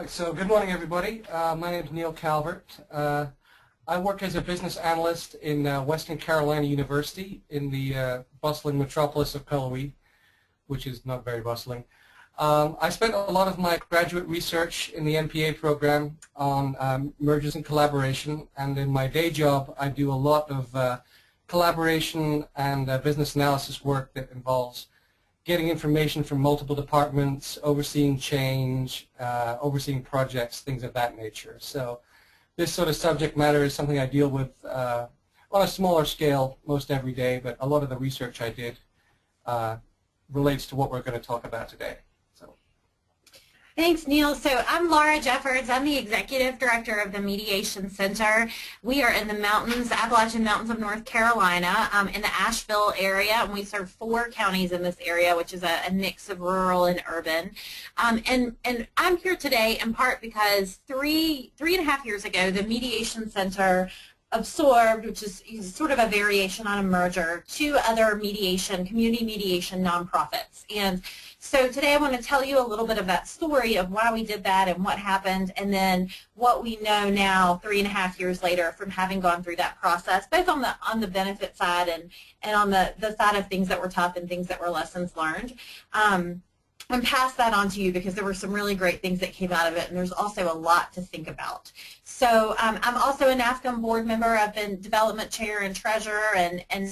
So good morning, everybody. My name is Neil Calvert. I work as a business analyst in Western Carolina University in the bustling metropolis of Pelham, which is not very bustling. I spent a lot of my graduate research in the MPA program on mergers and collaboration, and in my day job I do a lot of collaboration and business analysis work that involves getting information from multiple departments, overseeing change, overseeing projects, things of that nature. So this sort of subject matter is something I deal with on a smaller scale most every day, but a lot of the research I did relates to what we're going to talk about today. Thanks, Neil. So I'm Laura Jeffords. I'm the Executive Director of the Mediation Center. We are in the mountains, Appalachian Mountains of North Carolina, in the Asheville area, and we serve 4 counties in this area, which is a mix of rural and urban. And I'm here today in part because three and a half years ago, the Mediation Center absorbed, which is sort of a variation on a merger, 2 other community mediation nonprofits. And so today I want to tell you a little bit of that story of why we did that and what happened, and then what we know now 3.5 years later from having gone through that process, both on the benefit side and on the side of things that were tough and things that were lessons learned. And pass that on to you because there were some really great things that came out of it, and there's also a lot to think about. So I'm also a NAFCM board member. I've been development chair and treasurer, and I'm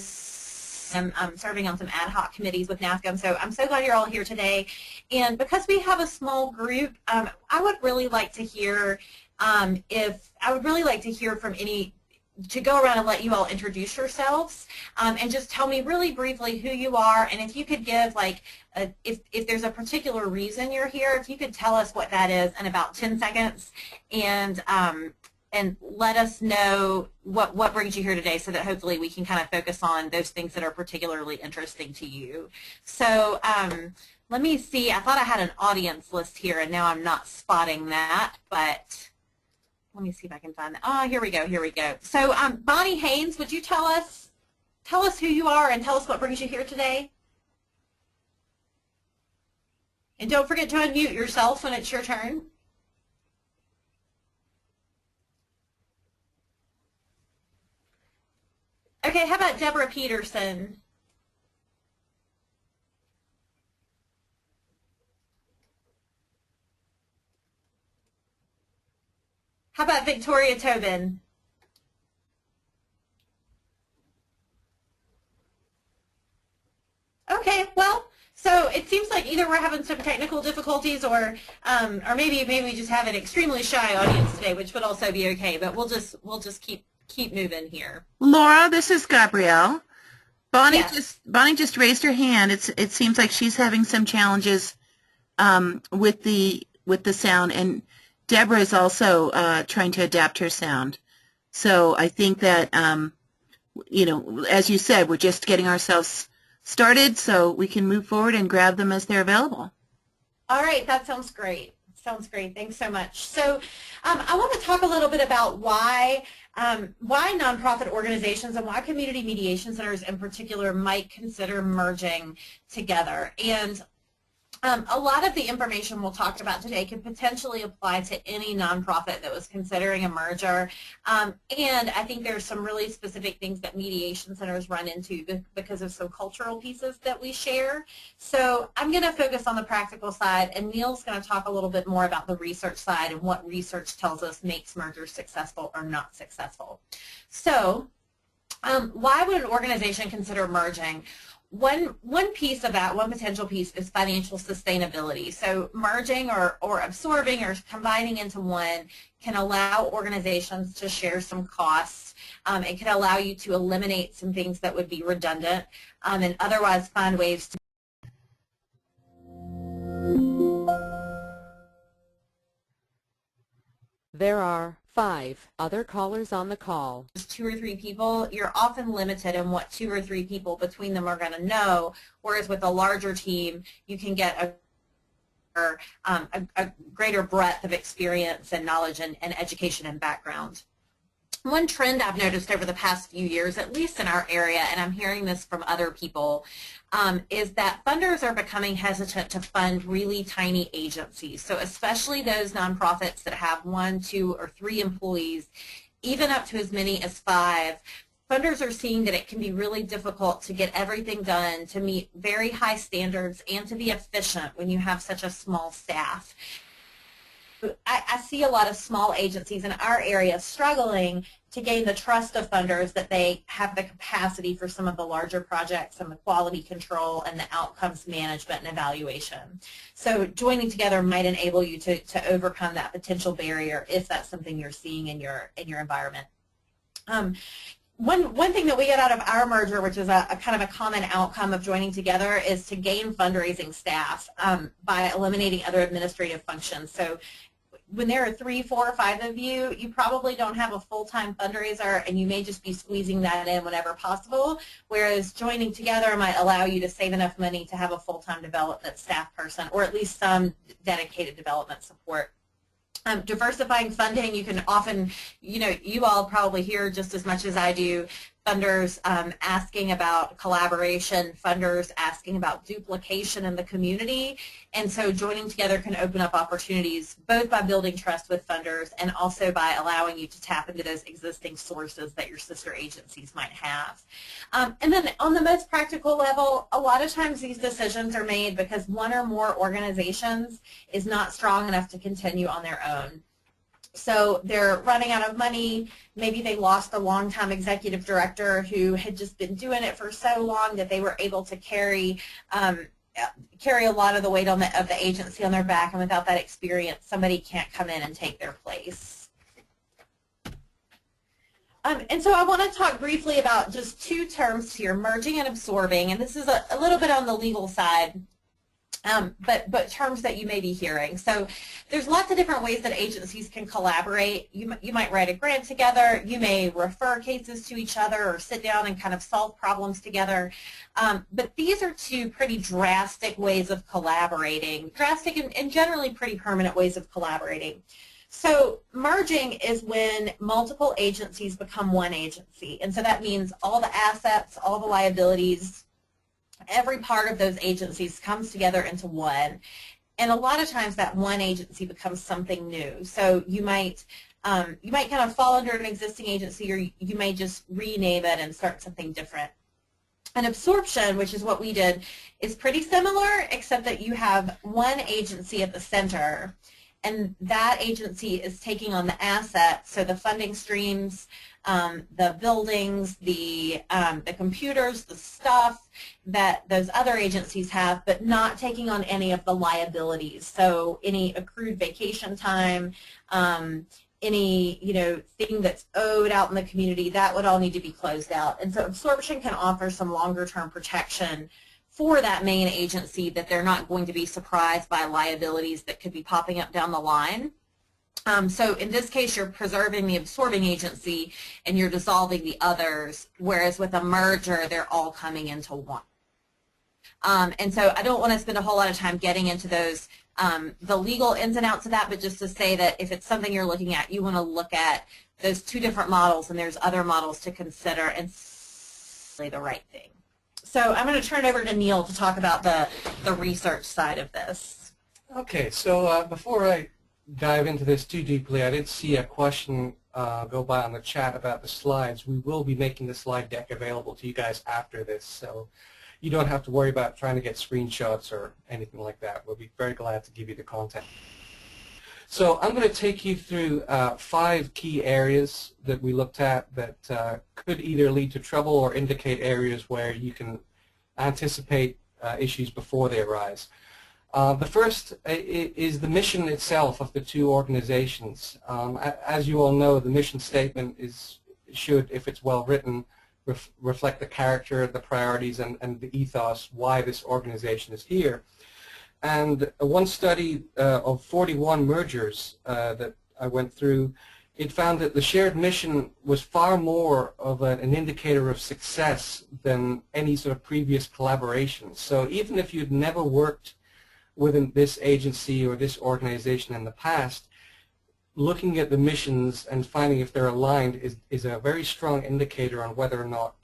serving on some ad hoc committees with NAFCM. So I'm so glad you're all here today. And because we have a small group, I would really like to hear from to go around and let you all introduce yourselves and just tell me really briefly who you are, and if you could give if there's a particular reason you're here, if you could tell us what that is in about 10 seconds and let us know what brings you here today so that hopefully we can kind of focus on those things that are particularly interesting to you. So let me see, I thought I had an audience list here and now I'm not spotting that, but let me see if I can find that. Oh, here we go. So Bonnie Haynes, would you tell us who you are and tell us what brings you here today? And don't forget to unmute yourself when it's your turn. Okay, how about Deborah Peterson? How about Victoria Tobin? Okay, well, so it seems like either we're having some technical difficulties or maybe we just have an extremely shy audience today, which would also be okay, but we'll just keep moving here. Laura, this is Gabrielle. Bonnie Yes. just raised her hand. It seems like she's having some challenges with the sound, and Deborah is also trying to adapt her sound. So I think that as you said, we're just getting ourselves started, so we can move forward and grab them as they're available. All right, that sounds great. Sounds great. Thanks so much. So I want to talk a little bit about why nonprofit organizations and why community mediation centers in particular might consider merging together. And a lot of the information we'll talk about today could potentially apply to any nonprofit that was considering a merger. And I think there's some really specific things that mediation centers run into because of some cultural pieces that we share. So I'm going to focus on the practical side, and Neil's going to talk a little bit more about the research side and what research tells us makes mergers successful or not successful. So why would an organization consider merging? One piece of that, one potential piece, is financial sustainability. So merging or absorbing or combining into one can allow organizations to share some costs. It can allow you to eliminate some things that would be redundant and otherwise find ways to. There are 5 other callers on the call. 2 or 3 people, you're often limited in what 2 or 3 people between them are going to know, whereas with a larger team, you can get a greater breadth of experience and knowledge and education and background. One trend I've noticed over the past few years, at least in our area, and I'm hearing this from other people, is that funders are becoming hesitant to fund really tiny agencies. So especially those nonprofits that have 1, 2, or 3 employees, even up to as many as 5. Funders are seeing that it can be really difficult to get everything done, to meet very high standards, and to be efficient when you have such a small staff. I see a lot of small agencies in our area struggling to gain the trust of funders that they have the capacity for some of the larger projects and the quality control and the outcomes management and evaluation. So joining together might enable you to overcome that potential barrier if that's something you're seeing in your environment. One thing that we get out of our merger, which is a kind of a common outcome of joining together, is to gain fundraising staff by eliminating other administrative functions. So when there are 3, 4, or 5 of you, you probably don't have a full-time fundraiser, and you may just be squeezing that in whenever possible, whereas joining together might allow you to save enough money to have a full-time development staff person, or at least some dedicated development support. Diversifying funding, you can often, you all probably hear just as much as I do, funders asking about collaboration, funders asking about duplication in the community, and so joining together can open up opportunities both by building trust with funders and also by allowing you to tap into those existing sources that your sister agencies might have. And then on the most practical level, a lot of times these decisions are made because one or more organizations is not strong enough to continue on their own. So they're running out of money. Maybe they lost a long-time executive director who had just been doing it for so long that they were able to carry a lot of the weight of the agency on their back, and without that experience, somebody can't come in and take their place. And so I want to talk briefly about just 2 terms here, merging and absorbing, and this is a little bit on the legal side. But terms that you may be hearing. So there's lots of different ways that agencies can collaborate. You might write a grant together. You may refer cases to each other or sit down and kind of solve problems together. But these are 2 pretty drastic ways of collaborating, drastic and generally pretty permanent ways of collaborating. So merging is when multiple agencies become one agency. And so that means all the assets, all the liabilities, every part of those agencies comes together into one, and a lot of times that one agency becomes something new. So you might kind of fall under an existing agency, or you may just rename it and start something different. An absorption, which is what we did, is pretty similar, except that you have one agency at the center, and that agency is taking on the assets, so the funding streams, the buildings, the computers, the stuff that those other agencies have, but not taking on any of the liabilities. So any accrued vacation time, any thing that's owed out in the community, that would all need to be closed out. And so absorption can offer some longer term protection for that main agency, that they're not going to be surprised by liabilities that could be popping up down the line. So in this case, you're preserving the absorbing agency and you're dissolving the others, whereas with a merger, they're all coming into one. And so I don't want to spend a whole lot of time getting into those, the legal ins and outs of that, but just to say that if it's something you're looking at, you want to look at those 2 different models, and there's other models to consider and say the right thing. So I'm going to turn it over to Neil to talk about the research side of this. Okay, so before I dive into this too deeply, I did see a question go by on the chat about the slides. We will be making the slide deck available to you guys after this, so you don't have to worry about trying to get screenshots or anything like that. We'll be very glad to give you the content. So I'm going to take you through 5 key areas that we looked at that could either lead to trouble or indicate areas where you can anticipate issues before they arise. The first is the mission itself of the 2 organizations. As you all know, the mission statement should, if it's well written, reflect the character, the priorities, and the ethos, why this organization is here. And one study of 41 mergers that I went through, it found that the shared mission was far more of an indicator of success than any sort of previous collaboration. So even if you'd never worked within this agency or this organization in the past, looking at the missions and finding if they're aligned is a very strong indicator on whether or not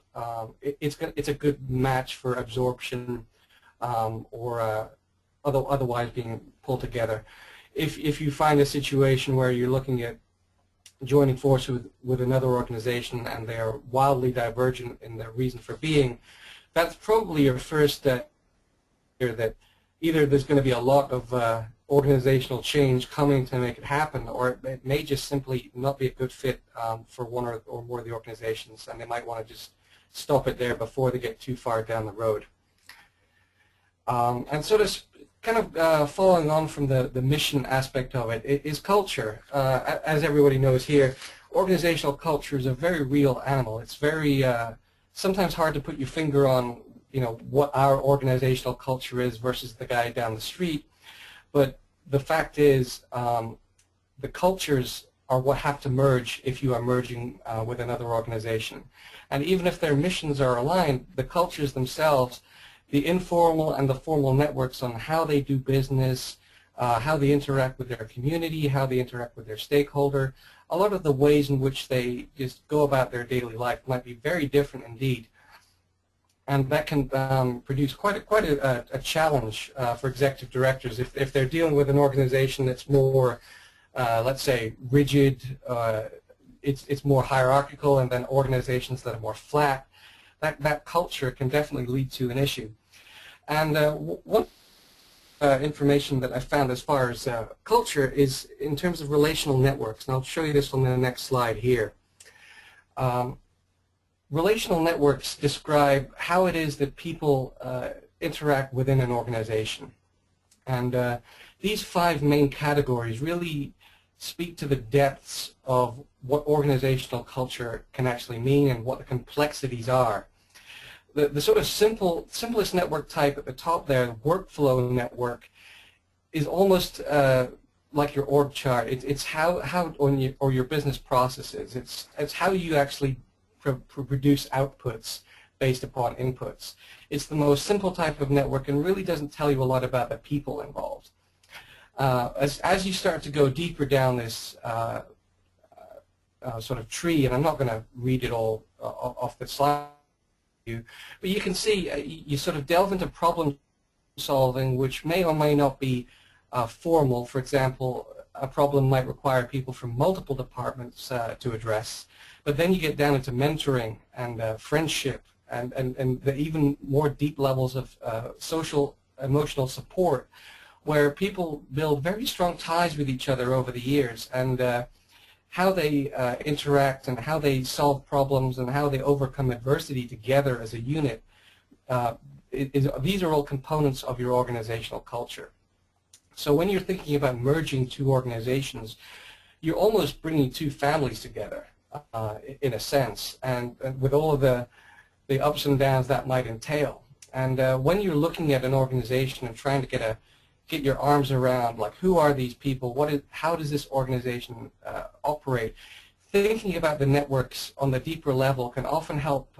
it's a good match for absorption or otherwise being pulled together. If you find a situation where you're looking at joining forces with another organization and they are wildly divergent in their reason for being, that's probably your first here that either there's going to be a lot of organizational change coming to make it happen, or it may just simply not be a good fit for one or more of the organizations, and they might want to just stop it there before they get too far down the road. And sort of kind of following on from the mission aspect of it is culture. As everybody knows here, organizational culture is a very real animal. It's very sometimes hard to put your finger on, you know, what our organizational culture is versus the guy down the street. But the fact is, the cultures are what have to merge if you are merging with another organization. And even if their missions are aligned, the cultures themselves, the informal and the formal networks on how they do business, how they interact with their community, how they interact with their stakeholder, a lot of the ways in which they just go about their daily life might be very different indeed. And that can produce quite a challenge for executive directors if they're dealing with an organization that's more, let's say, rigid, it's more hierarchical, and then organizations that are more flat. That culture can definitely lead to an issue. And one information that I found as far as culture is in terms of relational networks, and I'll show you this on the next slide here. Relational networks describe how it is that people interact within an organization. And these 5 main categories really speak to the depths of what organizational culture can actually mean and what the complexities are. The sort of simplest network type at the top there, the workflow network, is almost like your org chart. It's how or your business processes. It's how you actually produce outputs based upon inputs. It's the most simple type of network and really doesn't tell you a lot about the people involved. As you start to go deeper down this sort of tree, and I'm not going to read it all off the slide, but you can see you sort of delve into problem solving, which may or may not be formal. For example, a problem might require people from multiple departments to address. But then you get down into mentoring and friendship and the even more deep levels of social, emotional support, where people build very strong ties with each other over the years, and how they interact and how they solve problems and how they overcome adversity together as a unit. These are all components of your organizational culture. So when you're thinking about merging 2 organizations, you're almost bringing 2 families together. In a sense, and with all of the ups and downs that might entail. And when you're looking at an organization and trying to get your arms around, like, who are these people? How does this organization operate? Thinking about the networks on the deeper level can often help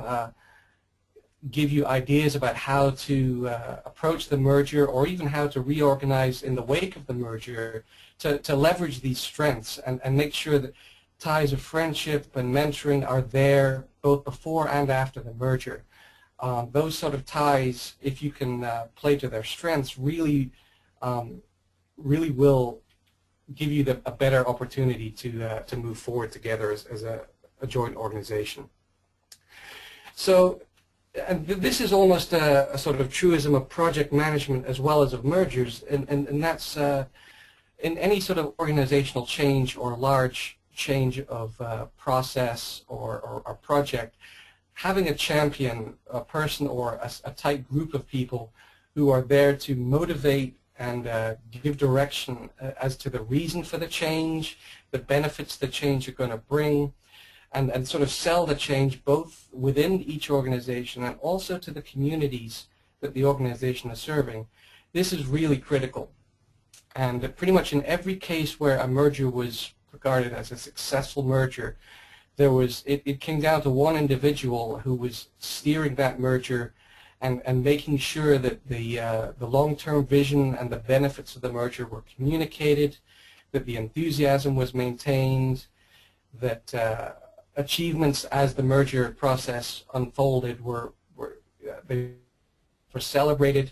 give you ideas about how to approach the merger, or even how to reorganize in the wake of the merger to leverage these strengths and make sure that ties of friendship and mentoring are there both before and after the merger. Those sort of ties, if you can play to their strengths, really will give you a better opportunity to move forward together as a joint organization. So, and this is almost a sort of truism of project management as well as of mergers, and that's in any sort of organizational change or large change of process or project, having a champion, a person or a tight group of people who are there to motivate and give direction as to the reason for the change, the benefits the change are going to bring, and sort of sell the change both within each organization and also to the communities that the organization is serving. This is really critical. And pretty much in every case where a merger was regarded as a successful merger, it came down to one individual who was steering that merger and making sure that the long-term vision and the benefits of the merger were communicated, that the enthusiasm was maintained, that achievements as the merger process unfolded they were celebrated,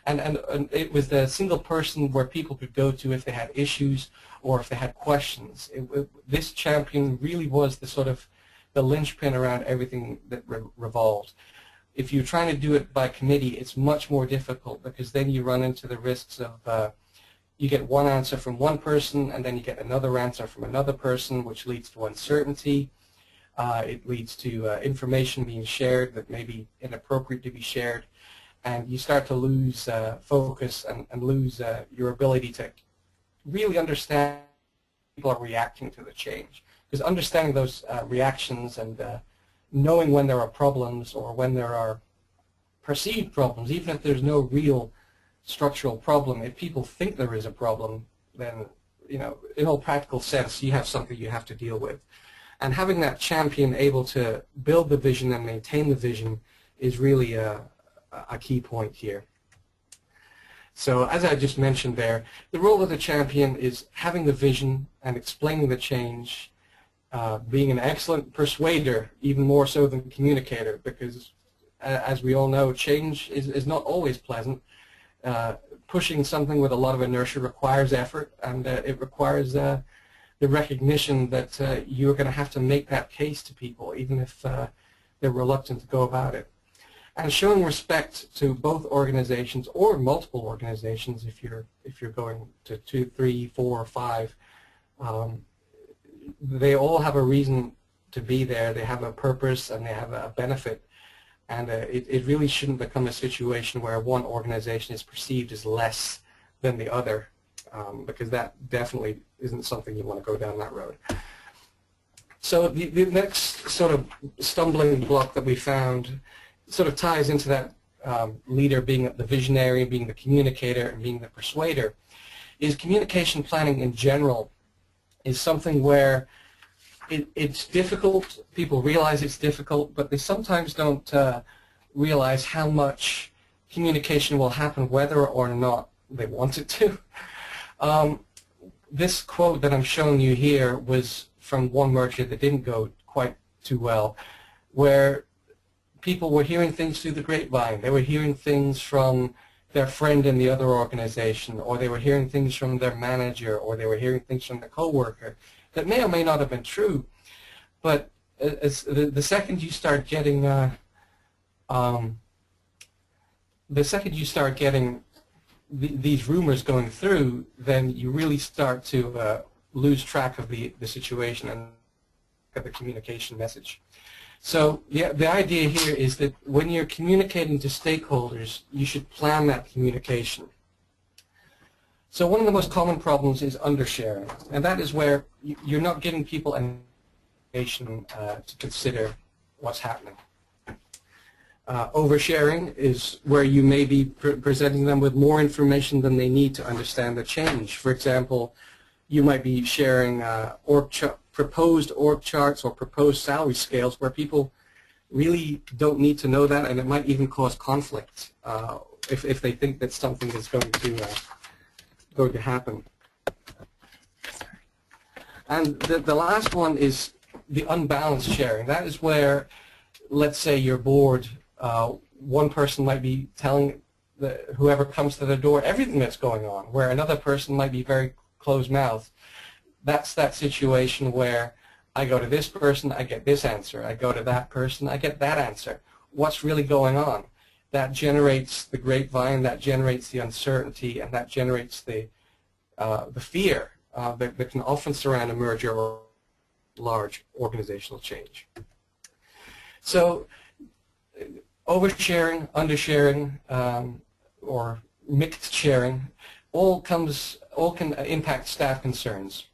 and it was the single person where people could go to if they had issues or if they had questions. This champion really was the sort of the linchpin around everything that revolved. If you're trying to do it by committee, it's much more difficult, because then you run into the risks of you get one answer from one person and then you get another answer from another person, which leads to uncertainty. It leads to information being shared that may be inappropriate to be shared, and you start to lose focus and lose your ability to really understand how people are reacting to the change. Because understanding those reactions and knowing when there are problems or when there are perceived problems, even if there's no real structural problem, if people think there is a problem, then, you know, in all practical sense, you have something you have to deal with. And having that champion able to build the vision and maintain the vision is really a key point here. So as I just mentioned there, the role of the champion is having the vision and explaining the change, being an excellent persuader, even more so than communicator, because as we all know, change is not always pleasant. Pushing something with a lot of inertia requires effort, and it requires the recognition that you're going to have to make that case to people, even if they're reluctant to go about it. And showing respect to both organizations or multiple organizations, if you're going to 2, 3, 4, or 5, they all have a reason to be there. They have a purpose and they have a benefit. And it really shouldn't become a situation where one organization is perceived as less than the other, because that definitely isn't something you want to go down that road. So the next sort of stumbling block that we found sort of ties into that leader being the visionary, being the communicator, and being the persuader, is communication planning in general is something where it's difficult. People realize it's difficult, but they sometimes don't realize how much communication will happen whether or not they want it to. This quote that I'm showing you here was from one merger that didn't go quite too well, where people were hearing things through the grapevine. They were hearing things from their friend in the other organization, or they were hearing things from their manager, or they were hearing things from their coworker that may or may not have been true. But the second you start getting these rumors going through, then you really start to lose track of the situation and of the communication message. So yeah, the idea here is that when you're communicating to stakeholders, you should plan that communication. So one of the most common problems is undersharing, and that is where you're not giving people information to consider what's happening. Oversharing is where you may be presenting them with more information than they need to understand the change. For example, you might be sharing proposed org charts or proposed salary scales where people really don't need to know that, and it might even cause conflict if they think that something is going to happen. And the last one is the unbalanced sharing. That is where, let's say your board, one person might be telling whoever comes to the door everything that's going on, where another person might be very closed-mouthed. That's that situation where I go to this person, I get this answer. I go to that person, I get that answer. What's really going on? That generates the grapevine, that generates the uncertainty, and that generates the fear that can often surround a merger or large organizational change. So oversharing, undersharing, or mixed sharing all can impact staff concerns.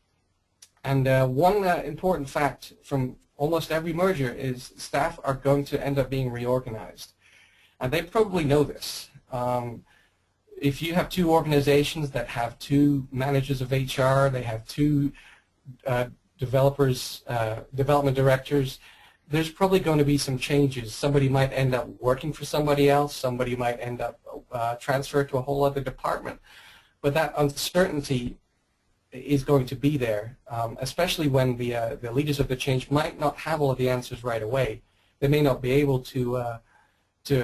And one important fact from almost every merger is staff are going to end up being reorganized. And they probably know this. If you have two organizations that have two managers of HR, they have two development directors, there's probably going to be some changes. Somebody might end up working for somebody else. Somebody might end up transferred to a whole other department. But that uncertainty is going to be there, especially when the leaders of the change might not have all of the answers right away. They may not be able to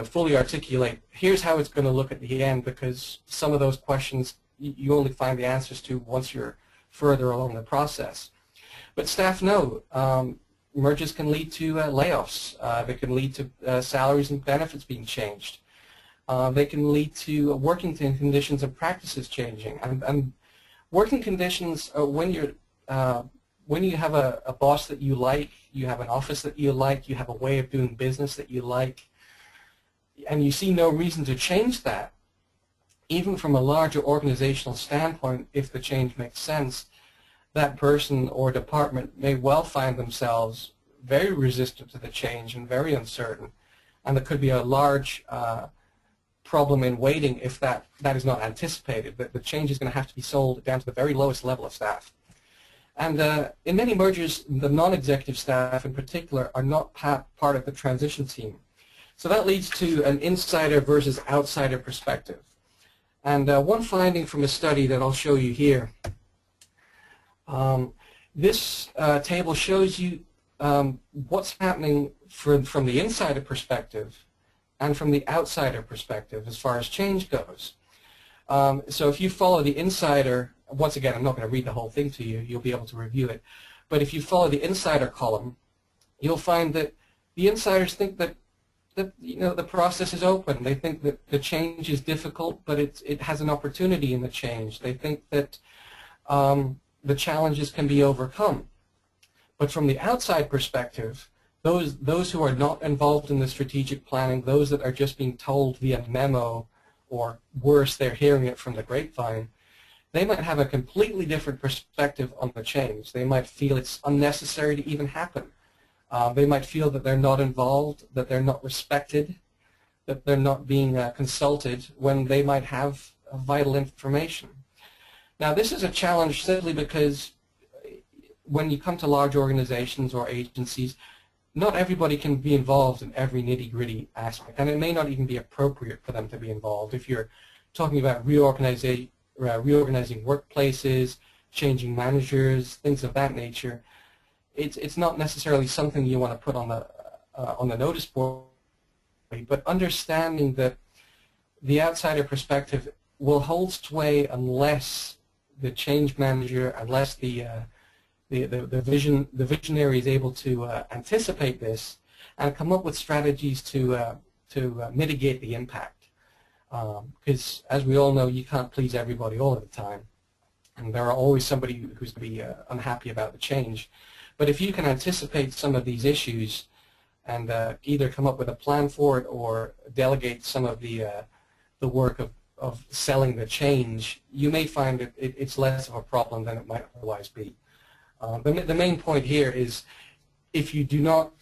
fully articulate, here's how it's going to look at the end, because some of those questions you only find the answers to once you're further along the process. But staff know mergers can lead to layoffs. They can lead to salaries and benefits being changed. They can lead to working conditions and practices changing. And working conditions, when you have a boss that you like, you have an office that you like, you have a way of doing business that you like, and you see no reason to change that, even from a larger organizational standpoint, if the change makes sense, that person or department may well find themselves very resistant to the change and very uncertain. And there could be a large problem in waiting if that is not anticipated, that the change is going to have to be sold down to the very lowest level of staff. And in many mergers, the non-executive staff in particular are not part of the transition team. So that leads to an insider versus outsider perspective. And one finding from a study that I'll show you here, this table shows you what's happening from the insider perspective and from the outsider perspective as far as change goes. So if you follow the insider, once again, I'm not going to read the whole thing to you, you'll be able to review it, but if you follow the insider column, you'll find that the insiders think that the process is open. They think that the change is difficult, but it has an opportunity in the change. They think that the challenges can be overcome. But from the outside perspective, those who are not involved in the strategic planning, those that are just being told via memo, or worse, they're hearing it from the grapevine, they might have a completely different perspective on the change. They might feel it's unnecessary to even happen. They might feel that they're not involved, that they're not respected, that they're not being consulted when they might have vital information. Now, this is a challenge simply because when you come to large organizations or agencies, not everybody can be involved in every nitty-gritty aspect, and it may not even be appropriate for them to be involved. If you're talking about reorganizing workplaces, changing managers, things of that nature, it's not necessarily something you want to put on the notice board, but understanding that the outsider perspective will hold sway unless the change manager, unless the visionary is able to anticipate this and come up with strategies to mitigate the impact. Because as we all know, you can't please everybody all of the time, and there are always somebody who's going to be unhappy about the change. But if you can anticipate some of these issues and either come up with a plan for it or delegate some of the work of selling the change, you may find that it's less of a problem than it might otherwise be. The main point here is if you do not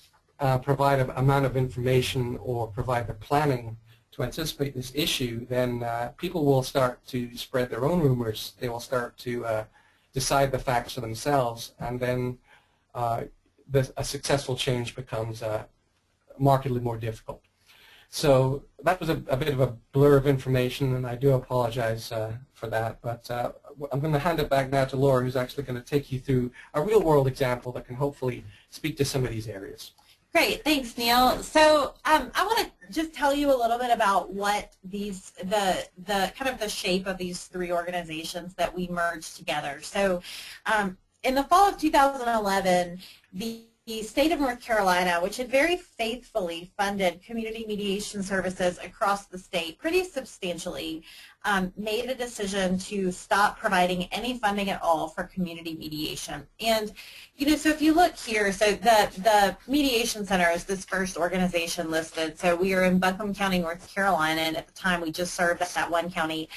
provide an amount of information or provide the planning to anticipate this issue, then people will start to spread their own rumors. They will start to decide the facts for themselves, and then a successful change becomes markedly more difficult. So that was a bit of a blur of information, and I do apologize for that. But I'm going to hand it back now to Laura, who's actually going to take you through a real-world example that can hopefully speak to some of these areas. Great, thanks, Neil. So I want to just tell you a little bit about what the kind of the shape of these three organizations that we merged together. So in the fall of 2011, the state of North Carolina, which had very faithfully funded community mediation services across the state pretty substantially, made a decision to stop providing any funding at all for community mediation. And, so if you look here, so the Mediation Center is this first organization listed. So we are in Buncombe County, North Carolina, and at the time we just served that one county.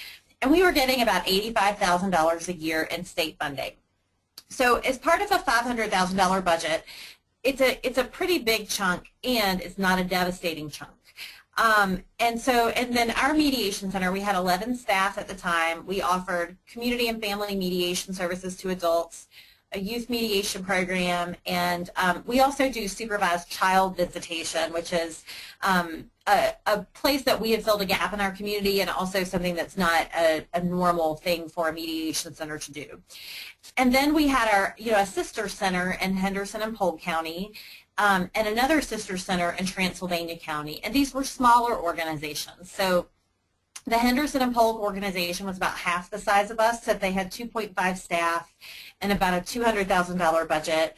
And we were getting about $85,000 a year in state funding. So as part of a $500,000 budget, it's a pretty big chunk, and it's not a devastating chunk. And then our mediation center, we had 11 staff at the time. We offered community and family mediation services to adults, a youth mediation program, and we also do supervised child visitation, which is a place that we have filled a gap in our community, and also something that's not a normal thing for a mediation center to do. And then we had our, a sister center in Henderson and Polk County, and another sister center in Transylvania County, and these were smaller organizations. So the Henderson and Polk organization was about half the size of us, so they had 2.5 staff and about a $200,000 budget.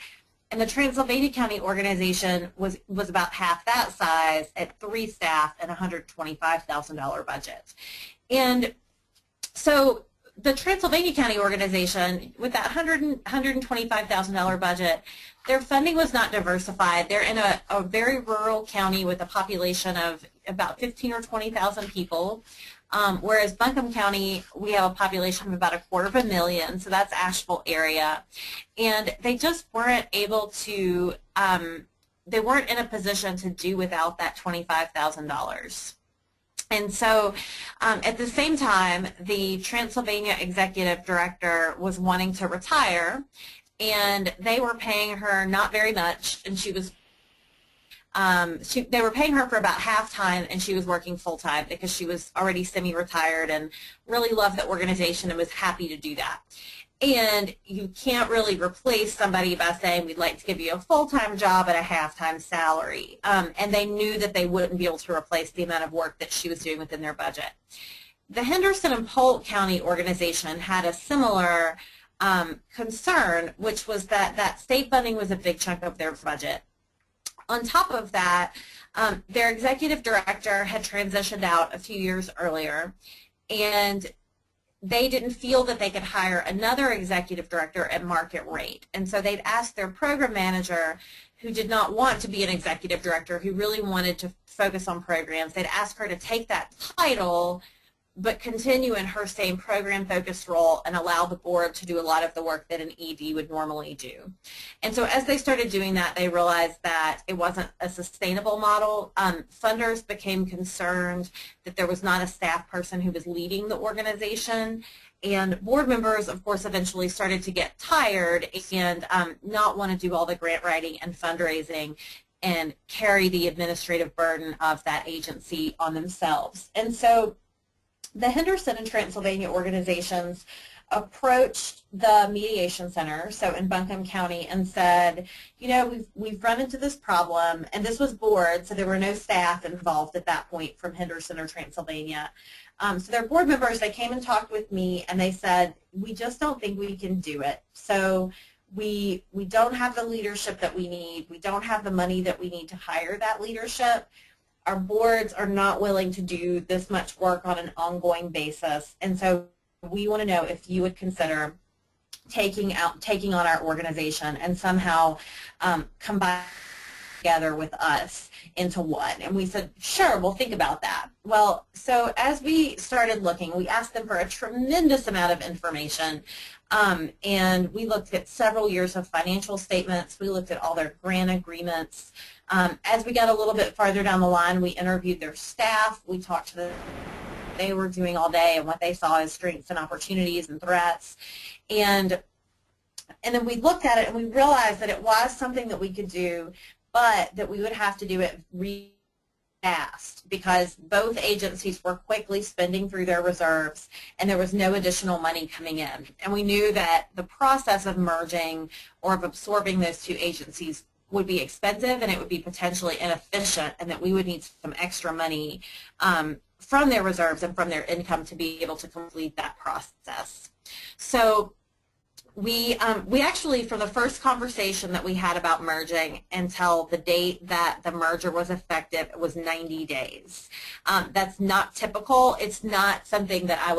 And the Transylvania County organization was about half that size at 3 staff and $125,000 budget. And so the Transylvania County organization, with that $125,000 budget, their funding was not diversified. They're in a very rural county with a population of about 15 or 20,000 people. Whereas Buncombe County, we have a population of about 250,000, so that's Asheville area. And they just weren't able to, they weren't in a position to do without that $25,000. And so at the same time, the Transylvania executive director was wanting to retire, and they were paying her not very much, and she was they were paying her for about half-time, and she was working full-time because she was already semi-retired and really loved the organization and was happy to do that. And you can't really replace somebody by saying, we'd like to give you a full-time job at a half-time salary. And they knew that they wouldn't be able to replace the amount of work that she was doing within their budget. The Henderson and Polk County organization had a similar concern, which was that state funding was a big chunk of their budget. On top of that, their executive director had transitioned out a few years earlier, and they didn't feel that they could hire another executive director at market rate. And so they'd asked their program manager, who did not want to be an executive director, who really wanted to focus on programs, they'd ask her to take that title but continue in her same program-focused role and allow the board to do a lot of the work that an ED would normally do. And so as they started doing that, they realized that it wasn't a sustainable model. Funders became concerned that there was not a staff person who was leading the organization, and board members, of course, eventually started to get tired and not want to do all the grant writing and fundraising and carry the administrative burden of that agency on themselves. And so the Henderson and Transylvania organizations approached the Mediation Center, so in Buncombe County, and said, we've run into this problem, and this was board, so there were no staff involved at that point from Henderson or Transylvania. So their board members, they came and talked with me, and they said, we just don't think we can do it. So we don't have the leadership that we need. We don't have the money that we need to hire that leadership. Our boards are not willing to do this much work on an ongoing basis, and so we want to know if you would consider taking on our organization and somehow combine together with us into one. And we said, sure, we'll think about that. Well, so as we started looking, we asked them for a tremendous amount of information, and we looked at several years of financial statements. We looked at all their grant agreements. As we got a little bit farther down the line, we interviewed their staff. We talked to them what they were doing all day and what they saw as strengths and opportunities and threats. And then we looked at it and we realized that it was something that we could do, but that we would have to do it really fast because both agencies were quickly spending through their reserves and there was no additional money coming in. And we knew that the process of merging or of absorbing those two agencies would be expensive and it would be potentially inefficient, and that we would need some extra money from their reserves and from their income to be able to complete that process. So we actually, for the first conversation that we had about merging until the date that the merger was effective, it was 90 days. That's not typical. It's not something that I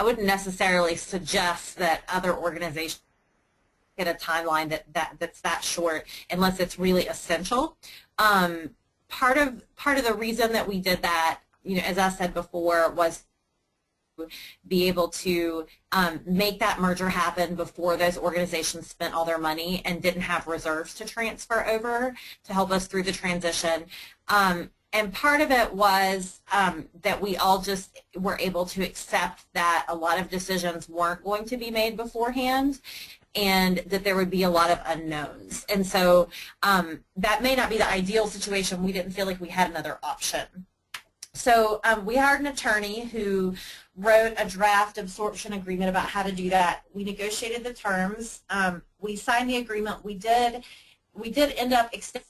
wouldn't necessarily suggest that other organizations get a timeline that's that short unless it's really essential. Part of the reason that we did that, as I said before, was to be able to make that merger happen before those organizations spent all their money and didn't have reserves to transfer over to help us through the transition. And part of it was that we all just were able to accept that a lot of decisions weren't going to be made beforehand. and that there would be a lot of unknowns. And so that may not be the ideal situation. We didn't feel like we had another option. So we hired an attorney who wrote a draft absorption agreement about how to do that. We negotiated the terms. We signed the agreement. We did end up extending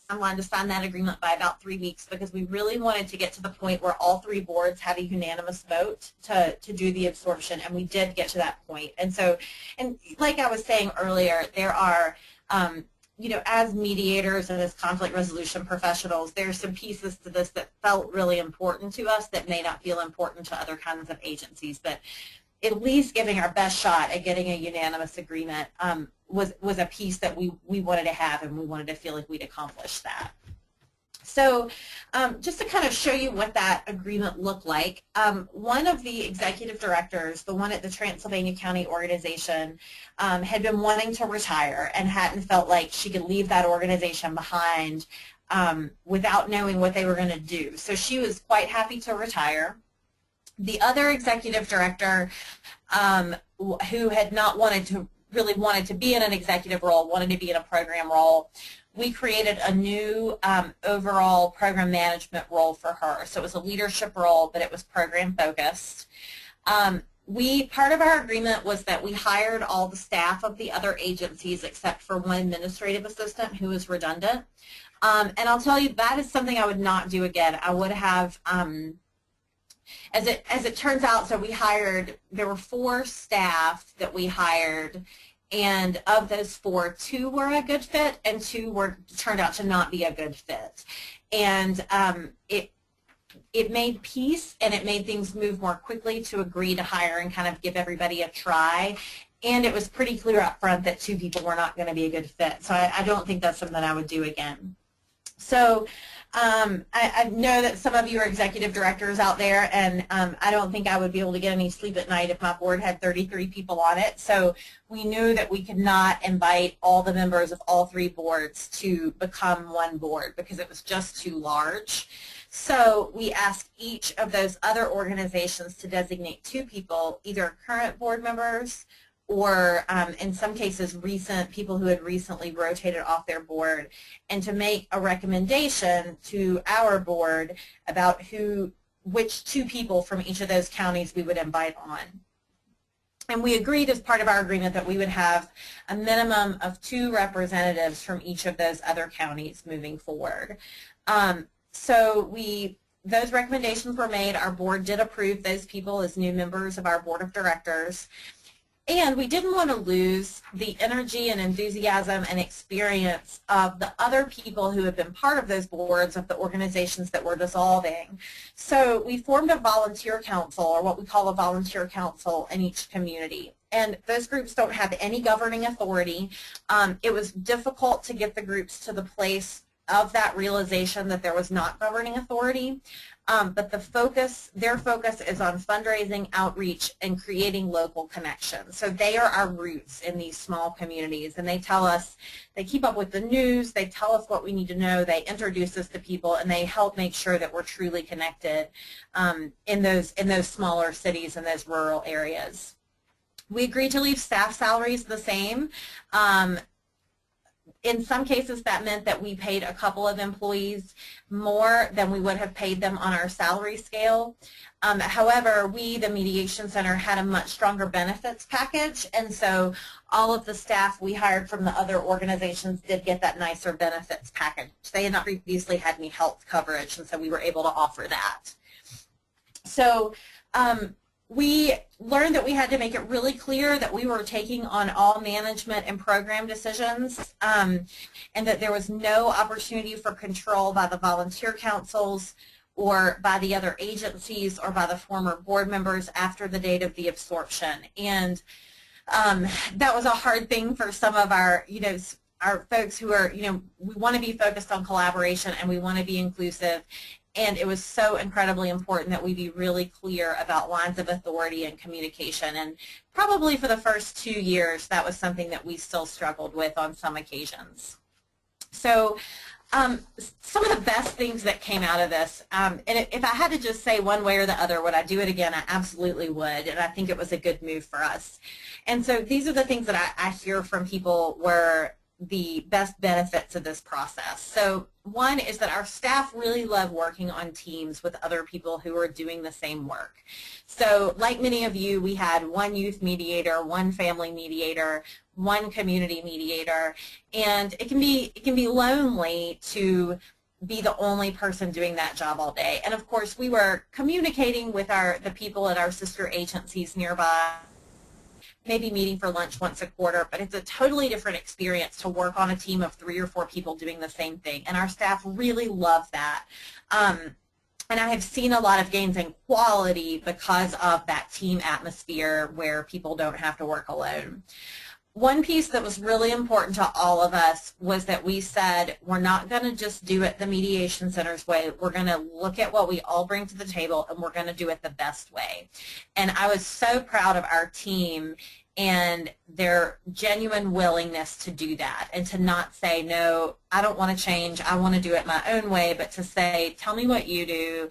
the timeline to sign that agreement by about 3 weeks because we really wanted to get to the point where all 3 boards had a unanimous vote to do the absorption, and we did get to that point. And so, and like I was saying earlier, there are you know, as mediators and as conflict resolution professionals, there's some pieces to this that felt really important to us that may not feel important to other kinds of agencies, but at least giving our best shot at getting a unanimous agreement was a piece that we wanted to have, and we wanted to feel like we'd accomplished that. So just to kind of show you what that agreement looked like, one of the executive directors, the one at the Transylvania County organization, had been wanting to retire and hadn't felt like she could leave that organization behind without knowing what they were going to do. So she was quite happy to retire. The other executive director who had not really wanted to be in an executive role, wanted to be in a program role, we created a new overall program management role for her. So it was a leadership role, but it was program focused. Part of our agreement was that we hired all the staff of the other agencies except for one administrative assistant who was redundant. And I'll tell you, that is something I would not do again. I would have, as it turns out, so there were 4 staff that we hired, and of those 4, 2 were a good fit and 2 turned out to not be a good fit. And it made peace, and it made things move more quickly to agree to hire and kind of give everybody a try. And it was pretty clear up front that 2 people were not going to be a good fit. So I don't think that's something I would do again. So I know that some of you are executive directors out there, and I don't think I would be able to get any sleep at night if my board had 33 people on it. So we knew that we could not invite all the members of all 3 boards to become one board because it was just too large. So we asked each of those other organizations to designate 2 people, either current board members or in some cases people who had recently rotated off their board, and to make a recommendation to our board about which 2 people from each of those counties we would invite on. And we agreed as part of our agreement that we would have a minimum of 2 representatives from each of those other counties moving forward. So those recommendations were made. Our board did approve those people as new members of our board of directors. And we didn't want to lose the energy and enthusiasm and experience of the other people who had been part of those boards of the organizations that were dissolving. So we formed a volunteer council, or what we call a volunteer council, in each community. And those groups don't have any governing authority. It was difficult to get the groups to the place of that realization that there was not governing authority. But their focus is on fundraising, outreach, and creating local connections. So they are our roots in these small communities, and they tell us, they keep up with the news, they tell us what we need to know, they introduce us to people, and they help make sure that we're truly connected in those smaller cities and those rural areas. We agreed to leave staff salaries the same. In some cases, that meant that we paid a couple of employees more than we would have paid them on our salary scale. However, the Mediation Center, had a much stronger benefits package, and so all of the staff we hired from the other organizations did get that nicer benefits package. They had not previously had any health coverage, and so we were able to offer that. So we learned that we had to make it really clear that we were taking on all management and program decisions, and that there was no opportunity for control by the volunteer councils or by the other agencies or by the former board members after the date of the absorption. And that was a hard thing for some of our folks who are, we want to be focused on collaboration and we want to be inclusive. And it was so incredibly important that we be really clear about lines of authority and communication. And probably for the first 2 years, that was something that we still struggled with on some occasions. So Some of the best things that came out of this, and if I had to just say one way or the other, would I do it again? I absolutely would, and I think it was a good move for us. And so these are the things that I hear from people were the best benefits of this process. So one is that our staff really love working on teams with other people who are doing the same work. So like many of you, we had one youth mediator, one family mediator, one community mediator, and it can be lonely to be the only person doing that job all day. And of course, we were communicating with the people at our sister agencies nearby, maybe meeting for lunch once a quarter, but it's a totally different experience to work on a team of 3 or 4 people doing the same thing, and our staff really love that. And I have seen a lot of gains in quality because of that team atmosphere where people don't have to work alone. One piece that was really important to all of us was that we said we're not going to just do it the Mediation Center's way. We're going to look at what we all bring to the table, and we're going to do it the best way. And I was so proud of our team and their genuine willingness to do that, and to not say, no, I don't want to change, I want to do it my own way, but to say, tell me what you do.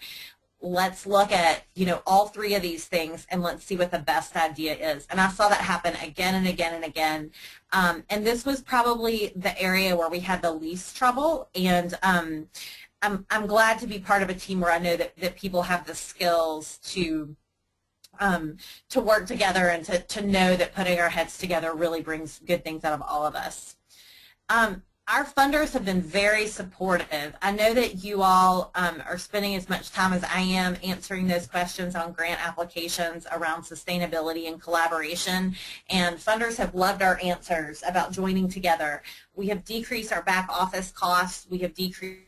Let's look at, all 3 of these things, and let's see what the best idea is. And I saw that happen again and again and again. And this was probably the area where we had the least trouble. And I'm glad to be part of a team where I know that people have the skills to work together, and to know that putting our heads together really brings good things out of all of us. Our funders have been very supportive. I know that you all are spending as much time as I am answering those questions on grant applications around sustainability and collaboration, and funders have loved our answers about joining together. We have decreased our back office costs. We have decreased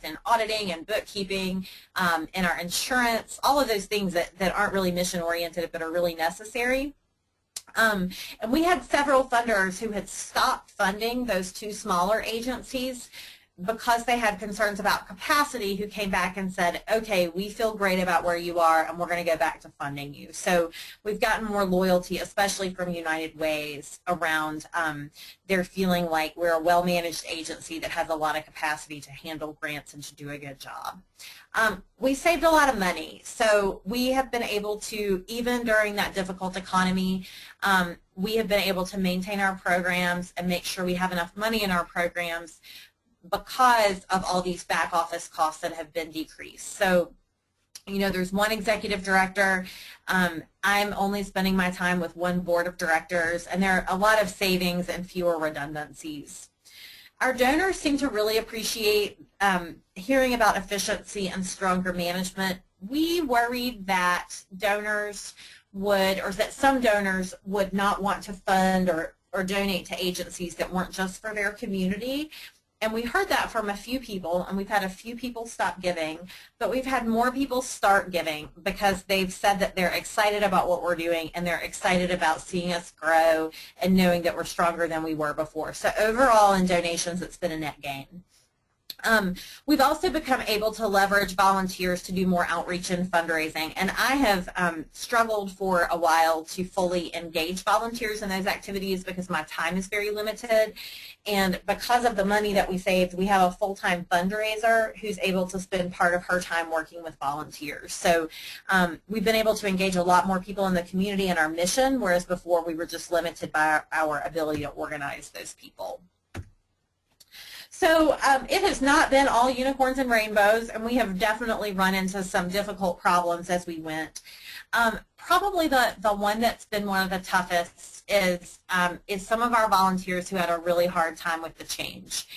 in auditing and bookkeeping, and our insurance, all of those things that aren't really mission oriented but are really necessary. And we had several funders who had stopped funding those 2 smaller agencies because they had concerns about capacity, who came back and said, okay, we feel great about where you are, and we're going to go back to funding you. So we've gotten more loyalty, especially from United Way's, around their feeling like we're a well-managed agency that has a lot of capacity to handle grants and to do a good job. We saved a lot of money, so we have been able to, even during that difficult economy, we have been able to maintain our programs and make sure we have enough money in our programs because of all these back office costs that have been decreased. So, there's one executive director. I'm only spending my time with one board of directors, and there are a lot of savings and fewer redundancies. Our donors seem to really appreciate hearing about efficiency and stronger management. We worried that donors would, or that some donors would not want to fund or donate to agencies that weren't just for their community. And we heard that from a few people, and we've had a few people stop giving, but we've had more people start giving because they've said that they're excited about what we're doing, and they're excited about seeing us grow and knowing that we're stronger than we were before. So overall in donations, it's been a net gain. We've also become able to leverage volunteers to do more outreach and fundraising, and I have struggled for a while to fully engage volunteers in those activities because my time is very limited, and because of the money that we saved, we have a full-time fundraiser who's able to spend part of her time working with volunteers. So we've been able to engage a lot more people in the community and our mission, whereas before we were just limited by our ability to organize those people. So it has not been all unicorns and rainbows, and we have definitely run into some difficult problems as we went. Probably the one that's been one of the toughest is some of our volunteers who had a really hard time with the change.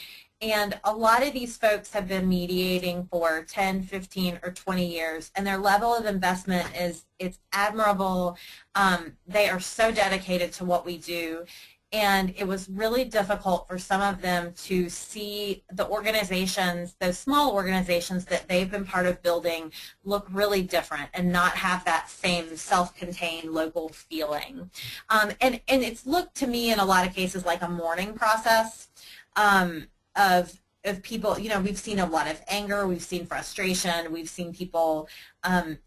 And a lot of these folks have been mediating for 10, 15, or 20 years, and their level of investment it's admirable. They are so dedicated to what we do. And it was really difficult for some of them to see the organizations, those small organizations that they've been part of building, look really different and not have that same self-contained local feeling. And it's looked to me in a lot of cases like a mourning process of people. We've seen a lot of anger, we've seen frustration, we've seen people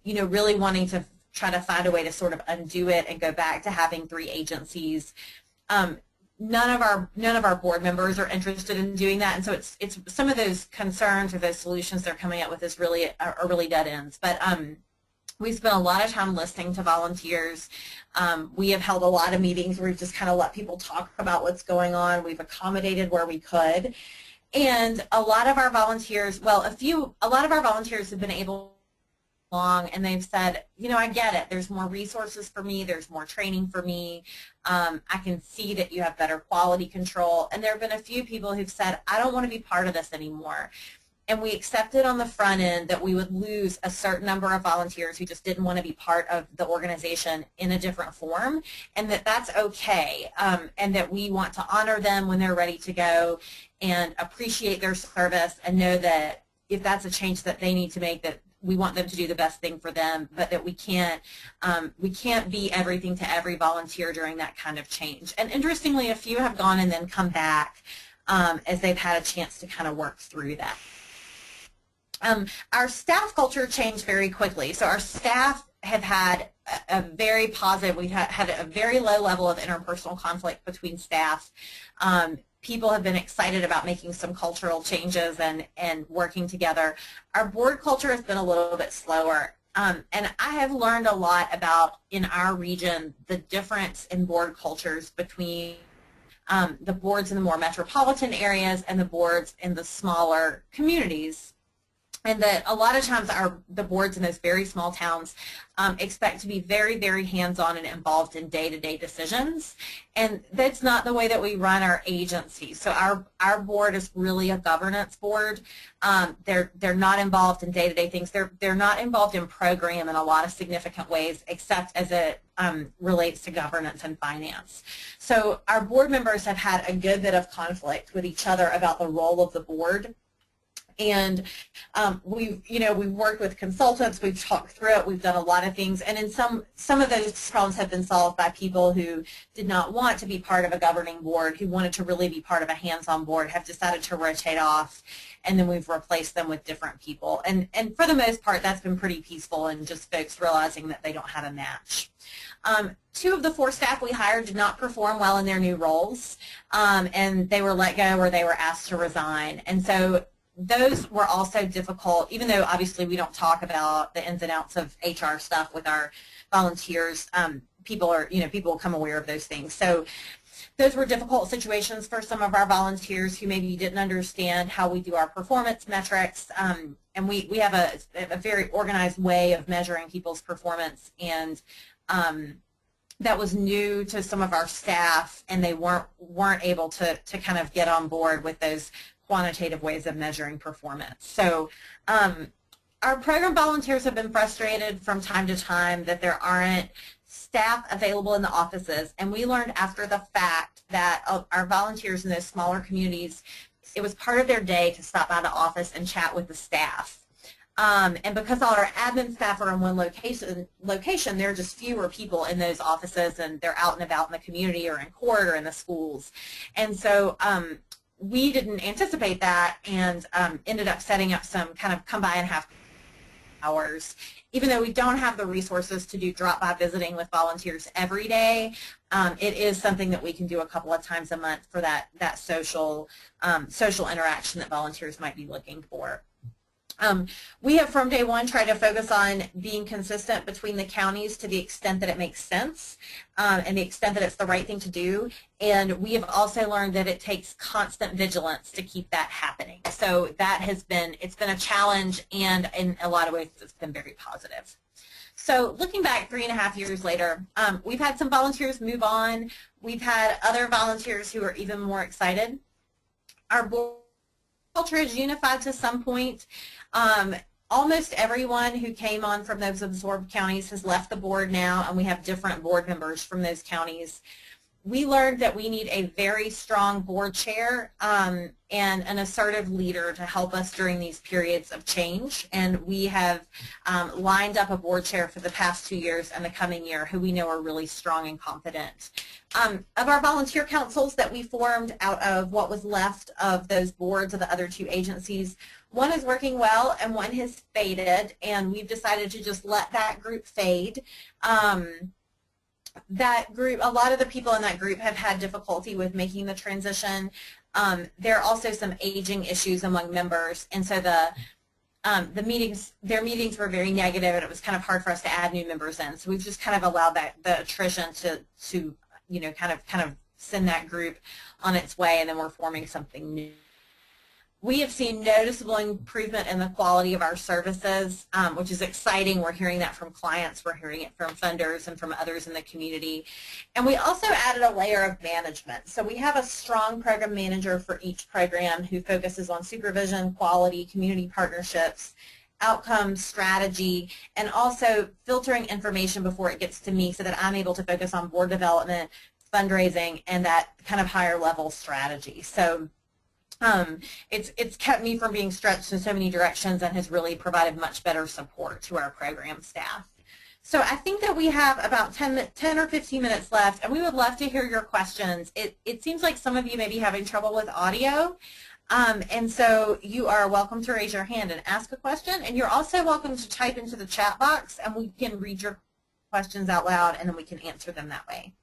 really wanting to try to find a way to sort of undo it and go back to having 3 agencies. none of our board members are interested in doing that, and so it's some of those concerns or those solutions they're coming up with is really are really dead ends. But we spent a lot of time listening to volunteers. We have held a lot of meetings where we've just kind of let people talk about what's going on. We've accommodated where we could. And a lot of our volunteers, well, a lot of our volunteers have been able along and they've said, you know, I get it. There's more resources for me. There's more training for me. I can see that you have better quality control. And there have been a few people who've said, I don't want to be part of this anymore. And we accepted on the front end that we would lose a certain number of volunteers who just didn't want to be part of the organization in a different form, and that that's okay, and that we want to honor them when they're ready to go and appreciate their service and know that if that's a change that they need to make, that we want them to do the best thing for them, but that we can't be everything to every volunteer during that kind of change. And interestingly, a few have gone and then come back as they've had a chance to kind of work through that. Our staff culture changed very quickly. So our staff have had a very positive, we've had a very low level of interpersonal conflict between staff. People have been excited about making some cultural changes and working together. Our board culture has been a little bit slower. And I have learned a lot about, in our region, the difference in board cultures between the boards in the more metropolitan areas and the boards in the smaller communities. And that a lot of times the boards in those very small towns expect to be very, very hands-on and involved in day-to-day decisions. And that's not the way that we run our agency. So our board is really a governance board. They're not involved in day-to-day things. They're not involved in program in a lot of significant ways, except as it relates to governance and finance. So our board members have had a good bit of conflict with each other about the role of the board. And we've worked with consultants, we've talked through it, we've done a lot of things, and in some of those problems have been solved by people who did not want to be part of a governing board, who wanted to really be part of a hands-on board, have decided to rotate off, and then we've replaced them with different people. And for the most part, that's been pretty peaceful and just folks realizing that they don't have a match. 2 of the 4 staff we hired did not perform well in their new roles, and they were let go or they were asked to resign. And so those were also difficult, even though obviously we don't talk about the ins and outs of HR stuff with our volunteers. People become aware of those things. So those were difficult situations for some of our volunteers who maybe didn't understand how we do our performance metrics. And we have a very organized way of measuring people's performance, and that was new to some of our staff, and they weren't able to kind of get on board with those quantitative ways of measuring performance. So our program volunteers have been frustrated from time to time that there aren't staff available in the offices, and we learned after the fact that our volunteers in those smaller communities, it was part of their day to stop by the office and chat with the staff. And because all our admin staff are in one location, there are just fewer people in those offices, and they're out and about in the community or in court or in the schools. And so we didn't anticipate that, and ended up setting up some kind of come by and have hours. Even though we don't have the resources to do drop-by visiting with volunteers every day, it is something that we can do a couple of times a month for that social interaction that volunteers might be looking for. We have from day one tried to focus on being consistent between the counties to the extent that it makes sense, and the extent that it's the right thing to do. And we have also learned that it takes constant vigilance to keep that happening. So that it's been a challenge, and in a lot of ways it's been very positive. So looking back 3.5 years later, we've had some volunteers move on. We've had other volunteers who are even more excited. Our board culture is unified to some point. Almost everyone who came on from those absorbed counties has left the board now, and we have different board members from those counties. We learned that we need a very strong board chair and an assertive leader to help us during these periods of change, and we have lined up a board chair for the past 2 years and the coming year who we know are really strong and confident. Of our volunteer councils that we formed out of what was left of those boards of the other 2 agencies, one is working well and one has faded, and we've decided to just let that group fade. that group, a lot of the people in that group have had difficulty with making the transition. There are also some aging issues among members, and so their meetings were very negative, and it was kind of hard for us to add new members in. So we've just kind of allowed the attrition to kind of send that group on its way, and then we're forming something new. We have seen noticeable improvement in the quality of our services, which is exciting. We're hearing that from clients. We're hearing it from funders and from others in the community. And we also added a layer of management. So we have a strong program manager for each program who focuses on supervision, quality, community partnerships, outcomes, strategy, and also filtering information before it gets to me so that I'm able to focus on board development, fundraising, and that kind of higher level strategy. So it's kept me from being stretched in so many directions and has really provided much better support to our program staff. So I think that we have about 10 or 15 minutes left, and we would love to hear your questions. It seems like some of you may be having trouble with audio, and so you are welcome to raise your hand and ask a question, and you're also welcome to type into the chat box, and we can read your questions out loud, and then we can answer them that way.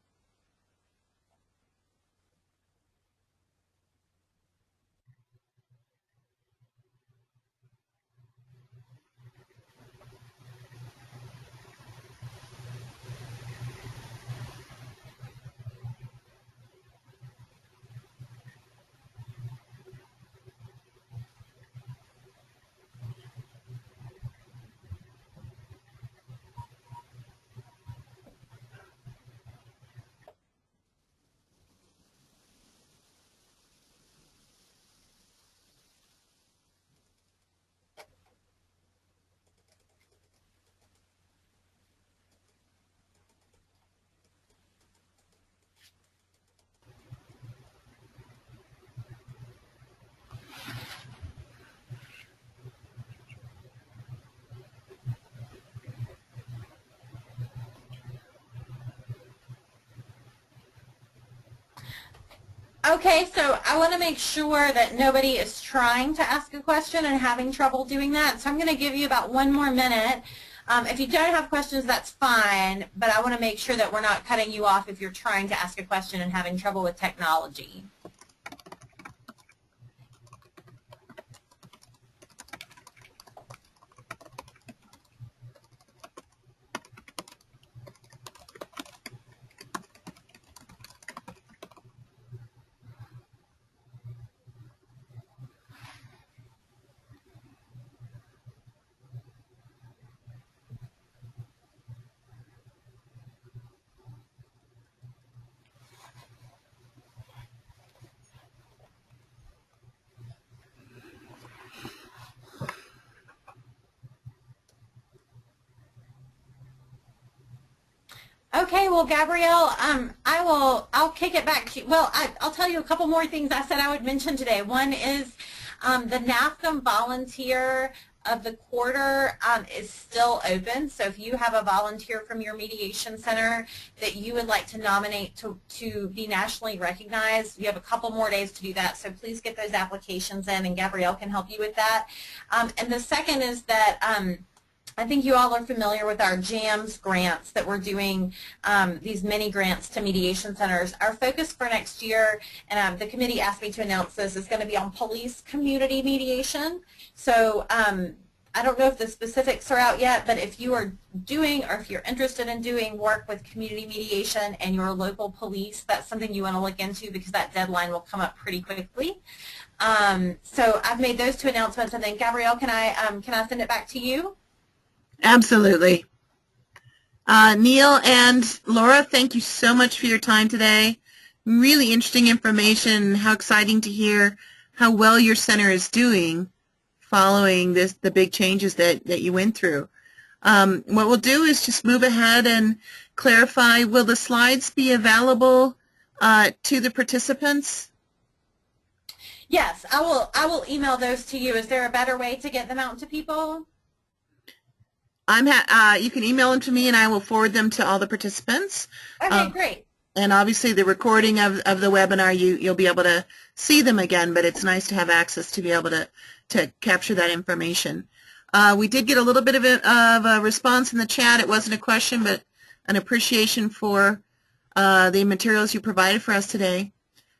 Okay, so I want to make sure that nobody is trying to ask a question and having trouble doing that. So I'm going to give you about 1 more minute. If you don't have questions, that's fine, but I want to make sure that we're not cutting you off if you're trying to ask a question and having trouble with technology. Okay, well, Gabrielle, I'll kick it back to you. Well, I'll tell you a couple more things I said I would mention today. One is the NAFCM volunteer of the quarter is still open. So if you have a volunteer from your mediation center that you would like to nominate to be nationally recognized, you have a couple more days to do that. So please get those applications in, and Gabrielle can help you with that. And the second is that I think you all are familiar with our JAMS grants that we're doing, these mini grants to mediation centers. Our focus for next year, and the committee asked me to announce this, is going to be on police community mediation. So I don't know if the specifics are out yet, but if you are doing, or if you're interested in doing work with community mediation and your local police, that's something you want to look into because that deadline will come up pretty quickly. So I've made those 2 announcements, and then Gabrielle, can I send it back to you? Absolutely. Neil and Laura, thank you so much for your time today. Really interesting information. How exciting to hear how well your center is doing following the big changes that you went through. What we'll do is just move ahead and clarify, will the slides be available to the participants? Yes, I will email those to you. Is there a better way to get them out to people? You can email them to me, and I will forward them to all the participants. Okay, great. And obviously, the recording of the webinar, you'll be able to see them again, but it's nice to have access to be able to capture that information. We did get a little bit of a response in the chat. It wasn't a question, but an appreciation for the materials you provided for us today.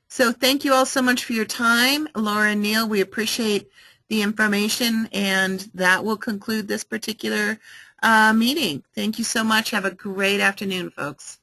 So thank you all so much for your time. Laura and Neil, we appreciate the information, and that will conclude this particular meeting. Thank you so much. Have a great afternoon, folks.